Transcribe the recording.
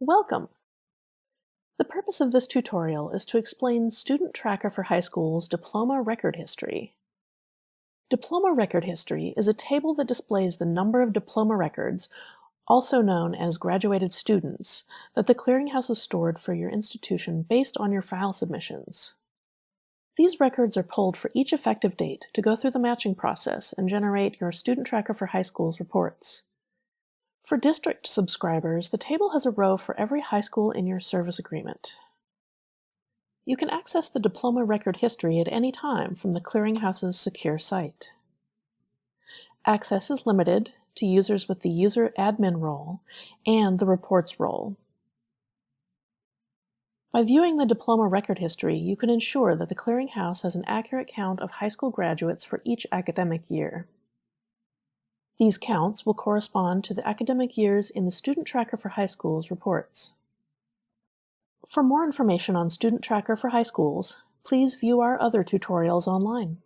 Welcome! The purpose of this tutorial is to explain StudentTracker for High School's Diploma record history. Diploma record history is a table that displays the number of diploma records, also known as graduated students, that the clearinghouse has stored for your institution based on your file submissions. These records are pulled for each effective date to go through the matching process and generate your StudentTracker for High School's reports. For district subscribers, the table has a row for every high school in your service agreement. You can access the diploma record history at any time from the clearinghouse's secure site. Access is limited to users with the user admin role and the reports role. By viewing the diploma record history, you can ensure that the clearinghouse has an accurate count of high school graduates for each academic year. These counts will correspond to the academic years in the StudentTracker for High Schools reports. For more information on StudentTracker for High Schools, please view our other tutorials online.